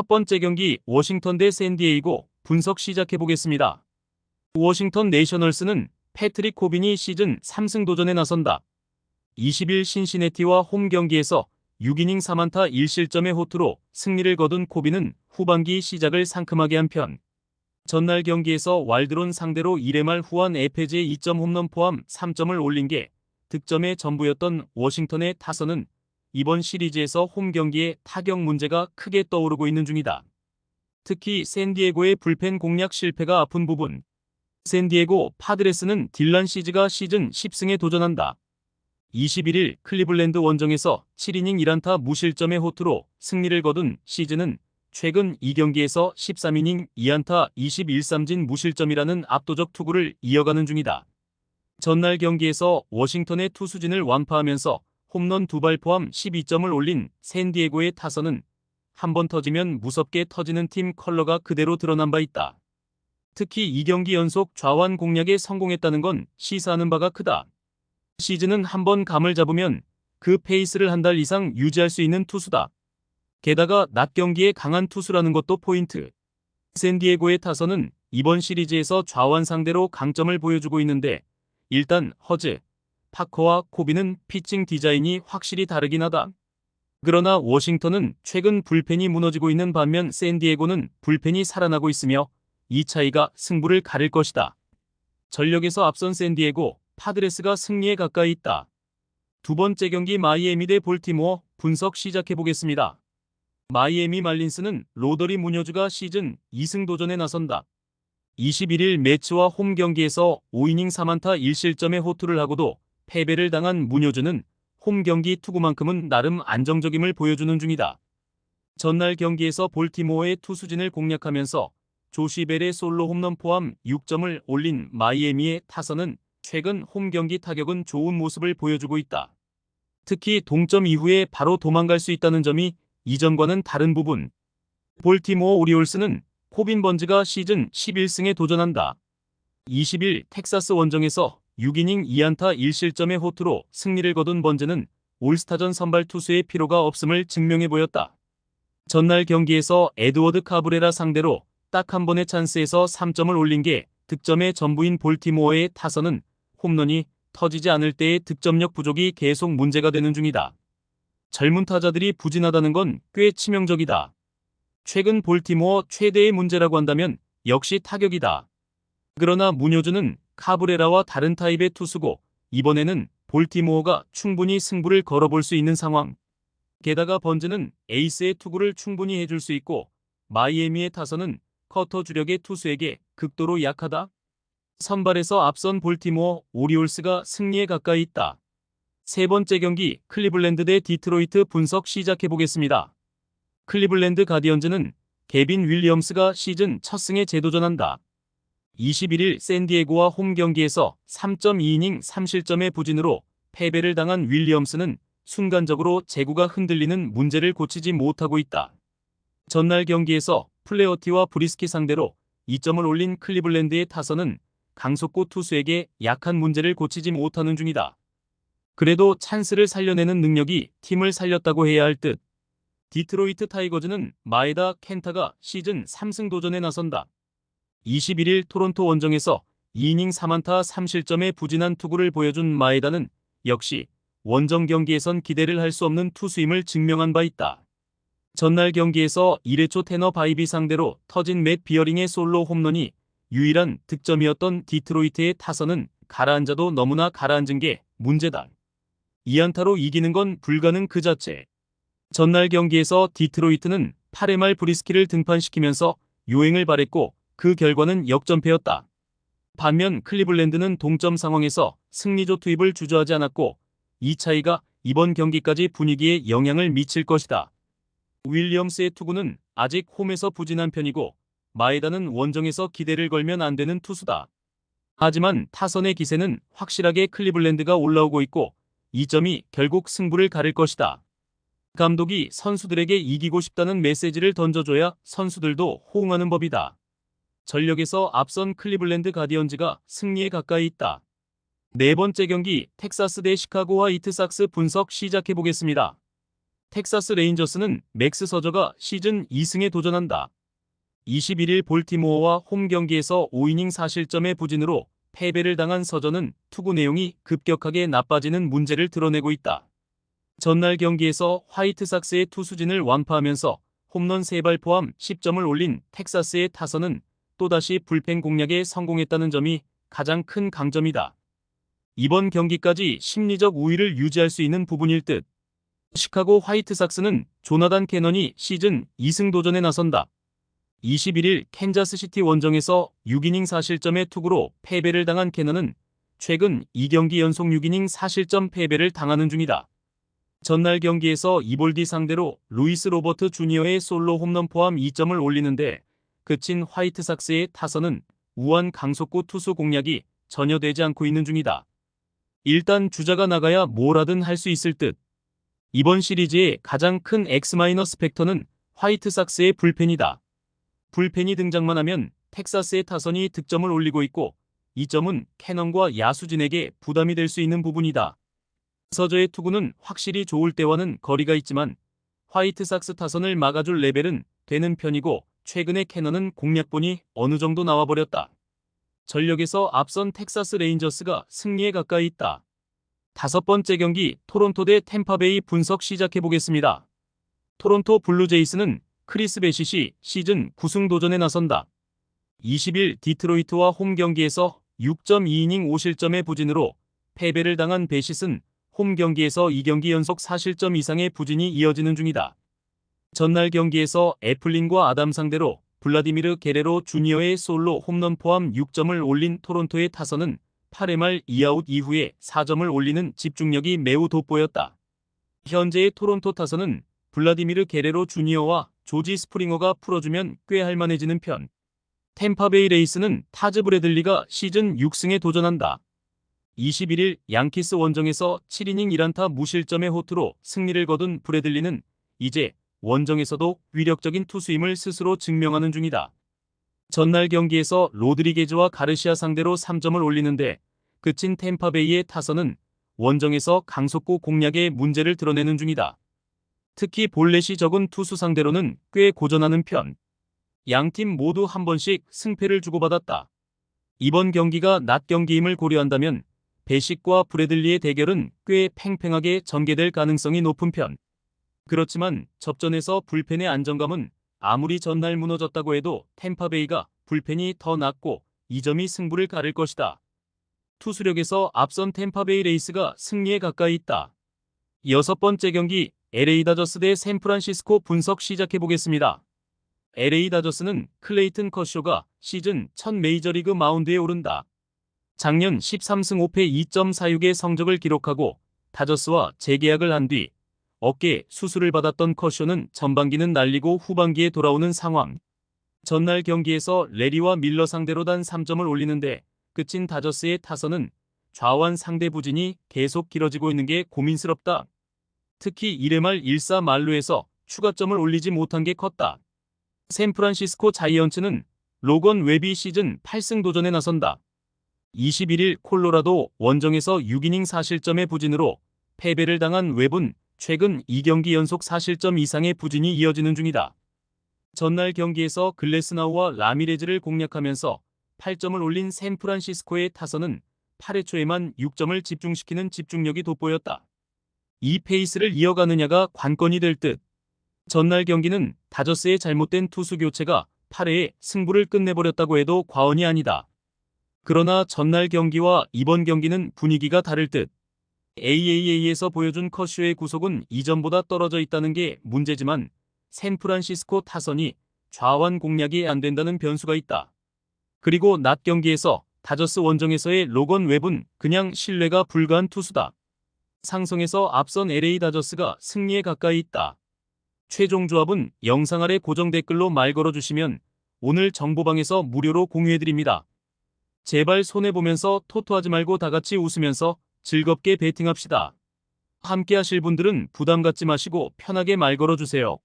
첫 번째 경기 워싱턴 대 샌디에이고 분석 시작해 보겠습니다. 워싱턴 내셔널스는 패트릭 코빈이 시즌 3승 도전에 나선다. 20일 신시내티와 홈 경기에서 6이닝 4안타 1실점의 호투로 승리를 거둔 코빈은 후반기 시작을 상큼하게 한 편. 전날 경기에서 와일드론 상대로 1회 말 후한 에페즈의 2점 홈런 포함 3점을 올린 게 득점의 전부였던 워싱턴의 타선은 이번 시리즈에서 홈 경기에 타격 문제가 크게 떠오르고 있는 중이다. 특히 샌디에고의 불펜 공략 실패가 아픈 부분. 샌디에고 파드레스는 딜런 시즈가 시즌 10승에 도전한다. 21일 클리블랜드 원정에서 7이닝 1안타 무실점의 호투로 승리를 거둔 시즈는 최근 2경기에서 13이닝 2안타 21삼진 무실점이라는 압도적 투구를 이어가는 중이다. 전날 경기에서 워싱턴의 투수진을 완파하면서 홈런 2발 포함 12점을 올린 샌디에고의 타선은 한 번 터지면 무섭게 터지는 팀 컬러가 그대로 드러난 바 있다. 특히 2경기 연속 좌완 공략에 성공했다는 건 시사하는 바가 크다. 시즌은 한 번 감을 잡으면 그 페이스를 한 달 이상 유지할 수 있는 투수다. 게다가 낮 경기에 강한 투수라는 것도 포인트. 샌디에고의 타선은 이번 시리즈에서 좌완 상대로 강점을 보여주고 있는데 일단 허즈, 파커와 코비는 피칭 디자인이 확실히 다르긴 하다. 그러나 워싱턴은 최근 불펜이 무너지고 있는 반면 샌디에고는 불펜이 살아나고 있으며 이 차이가 승부를 가릴 것이다. 전력에서 앞선 샌디에고, 파드레스가 승리에 가까이 있다. 두 번째 경기 마이애미 대 볼티모어 분석 시작해 보겠습니다. 마이애미 말린스는 로더리 무뇨즈가 시즌 2승 도전에 나선다. 21일 매치와 홈 경기에서 5이닝 3안타 1실점의 호투를 하고도 패배를 당한 무뇨즈는 홈 경기 투구만큼은 나름 안정적임을 보여주는 중이다. 전날 경기에서 볼티모어의 투수진을 공략하면서 조시 벨의 솔로 홈런 포함 6점을 올린 마이애미의 타선은 최근 홈 경기 타격은 좋은 모습을 보여주고 있다. 특히 동점 이후에 바로 도망갈 수 있다는 점이 이전과는 다른 부분. 볼티모어 오리올스는 코빈 번즈가 시즌 11승에 도전한다. 20일 텍사스 원정에서 6이닝 2안타 1실점의 호투로 승리를 거둔 번즈는 올스타전 선발 투수의 피로가 없음을 증명해 보였다. 전날 경기에서 에드워드 카브레라 상대로 딱 한 번의 찬스에서 3점을 올린 게 득점의 전부인 볼티모어의 타선은 홈런이 터지지 않을 때의 득점력 부족이 계속 문제가 되는 중이다. 젊은 타자들이 부진하다는 건 꽤 치명적이다. 최근 볼티모어 최대의 문제라고 한다면 역시 타격이다. 그러나 무뇨즈는 카브레라와 다른 타입의 투수고 이번에는 볼티모어가 충분히 승부를 걸어볼 수 있는 상황. 게다가 번즈는 에이스의 투구를 충분히 해줄 수 있고 마이애미의 타선은 커터 주력의 투수에게 극도로 약하다. 선발에서 앞선 볼티모어 오리올스가 승리에 가까이 있다. 세 번째 경기 클리블랜드 대 디트로이트 분석 시작해 보겠습니다. 클리블랜드 가디언즈는 개빈 윌리엄스가 시즌 첫 승에 재도전한다. 21일 샌디에고와 홈 경기에서 3.2이닝 3실점의 부진으로 패배를 당한 윌리엄스는 순간적으로 제구가 흔들리는 문제를 고치지 못하고 있다. 전날 경기에서 플레어티와 브리스키 상대로 2점을 올린 클리블랜드의 타선은 강속구 투수에게 약한 문제를 고치지 못하는 중이다. 그래도 찬스를 살려내는 능력이 팀을 살렸다고 해야 할 듯. 디트로이트 타이거즈는 마에다 켄타가 시즌 3승 도전에 나선다. 21일 토론토 원정에서 2이닝 3안타 3실점의 부진한 투구를 보여준 마에다는 역시 원정 경기에선 기대를 할 수 없는 투수임을 증명한 바 있다. 전날 경기에서 1회 초 테너 바이비 상대로 터진 맷 비어링의 솔로 홈런이 유일한 득점이었던 디트로이트의 타선은 가라앉아도 너무나 가라앉은 게 문제다. 2안타로 이기는 건 불가능 그 자체. 전날 경기에서 디트로이트는 8회 말 브리스키를 등판시키면서 요행을 발했고 그 결과는 역전패였다. 반면 클리블랜드는 동점 상황에서 승리조 투입을 주저하지 않았고 이 차이가 이번 경기까지 분위기에 영향을 미칠 것이다. 윌리엄스의 투구는 아직 홈에서 부진한 편이고 마에다는 원정에서 기대를 걸면 안 되는 투수다. 하지만 타선의 기세는 확실하게 클리블랜드가 올라오고 있고 이 점이 결국 승부를 가릴 것이다. 감독이 선수들에게 이기고 싶다는 메시지를 던져줘야 선수들도 호응하는 법이다. 전력에서 앞선 클리블랜드 가디언즈가 승리에 가까이 있다. 네 번째 경기 텍사스 대 시카고 화이트삭스 분석 시작해 보겠습니다. 텍사스 레인저스는 맥스 서저가 시즌 2승에 도전한다. 21일 볼티모어와 홈 경기에서 5이닝 4실점의 부진으로 패배를 당한 서저는 투구 내용이 급격하게 나빠지는 문제를 드러내고 있다. 전날 경기에서 화이트삭스의 투수진을 완파하면서 홈런 3발 포함 10점을 올린 텍사스의 타선은 또다시 불펜 공략에 성공했다는 점이 가장 큰 강점이다. 이번 경기까지 심리적 우위를 유지할 수 있는 부분일 듯. 시카고 화이트삭스는 조나단 캐넌이 시즌 2승 도전에 나선다. 21일 캔자스시티 원정에서 6이닝 4실점의 투구로 패배를 당한 캐넌은 최근 2경기 연속 6이닝 4실점 패배를 당하는 중이다. 전날 경기에서 이볼디 상대로 루이스 로버트 주니어의 솔로 홈런 포함 2점을 올리는데 그친 화이트삭스의 타선은 우한 강속구 투수 공략이 전혀 되지 않고 있는 중이다. 일단 주자가 나가야 뭘 하든 할 수 있을 듯. 이번 시리즈의 가장 큰 X- 팩터는 화이트삭스의 불펜이다. 불펜이 등장만 하면 텍사스의 타선이 득점을 올리고 있고 이 점은 캐넌과 야수진에게 부담이 될 수 있는 부분이다. 서저의 투구는 확실히 좋을 때와는 거리가 있지만 화이트삭스 타선을 막아줄 레벨은 되는 편이고 최근에 캐넌은 공략본이 어느 정도 나와버렸다. 전력에서 앞선 텍사스 레인저스가 승리에 가까이 있다. 5번째 경기 토론토 대 템파베이 분석 시작해보겠습니다. 토론토 블루제이스는 크리스 베시시 시즌 9승 도전에 나선다. 20일 디트로이트와 홈 경기에서 6.2이닝 5실점의 부진으로 패배를 당한 베시스는 홈 경기에서 2경기 연속 4실점 이상의 부진이 이어지는 중이다. 전날 경기에서 애플린과 아담 상대로 블라디미르 게레로 주니어의 솔로 홈런 포함 6점을 올린 토론토의 타선은 8회 말 2아웃 이후에 4점을 올리는 집중력이 매우 돋보였다. 현재의 토론토 타선은 블라디미르 게레로 주니어와 조지 스프링어가 풀어주면 꽤 할만해지는 편. 템파베이 레이스는 타즈 브래들리가 시즌 6승에 도전한다. 21일 양키스 원정에서 7이닝 1안타 무실점의 호투로 승리를 거둔 브래들리는 이제 원정에서도 위력적인 투수임을 스스로 증명하는 중이다. 전날 경기에서 로드리게즈와 가르시아 상대로 3점을 올리는데 그친 템파베이의 타선은 원정에서 강속구 공략의 문제를 드러내는 중이다. 특히 볼넷이 적은 투수 상대로는 꽤 고전하는 편. 양팀 모두 한 번씩 승패를 주고받았다. 이번 경기가 낮 경기임을 고려한다면 베식과 브래들리의 대결은 꽤 팽팽하게 전개될 가능성이 높은 편. 그렇지만 접전에서 불펜의 안정감은 아무리 전날 무너졌다고 해도 템파베이가 불펜이 더 낫고 이 점이 승부를 가를 것이다. 투수력에서 앞선 템파베이 레이스가 승리에 가까이 있다. 6번째 경기 LA 다저스 대 샌프란시스코 분석 시작해보겠습니다. LA 다저스는 클레이튼 커쇼가 시즌 첫 메이저리그 마운드에 오른다. 작년 13승 5패 2.46의 성적을 기록하고 다저스와 재계약을 한 뒤 어깨 수술을 받았던 커쇼는 전반기는 날리고 후반기에 돌아오는 상황. 전날 경기에서 레리와 밀러 상대로 단 3점을 올리는데 그친 다저스의 타선은 좌완 상대 부진이 계속 길어지고 있는 게 고민스럽다. 특히 1회 말 1사 만루에서 추가점을 올리지 못한 게 컸다. 샌프란시스코 자이언츠는 로건 웹이 시즌 8승 도전에 나선다. 21일 콜로라도 원정에서 6이닝 4실점의 부진으로 패배를 당한 웹은 최근 2경기 연속 4실점 이상의 부진이 이어지는 중이다. 전날 경기에서 글래스나우와 라미레즈를 공략하면서 8점을 올린 샌프란시스코의 타선은 8회 초에만 6점을 집중시키는 집중력이 돋보였다. 이 페이스를 이어가느냐가 관건이 될 듯. 전날 경기는 다저스의 잘못된 투수 교체가 8회에 승부를 끝내버렸다고 해도 과언이 아니다. 그러나 전날 경기와 이번 경기는 분위기가 다를 듯. AAA에서 보여준 커쇼의 구속은 이전보다 떨어져 있다는 게 문제지만 샌프란시스코 타선이 좌완 공략이 안 된다는 변수가 있다. 그리고 낮 경기에서 다저스 원정에서의 로건 웹은 그냥 신뢰가 불가한 투수다. 상성에서 앞선 LA 다저스가 승리에 가까이 있다. 최종 조합은 영상 아래 고정 댓글로 말 걸어주시면 오늘 정보방에서 무료로 공유해드립니다. 제발 손해보면서 토토하지 말고 다같이 웃으면서 즐겁게 베팅합시다. 함께 하실 분들은 부담 갖지 마시고 편하게 말 걸어주세요.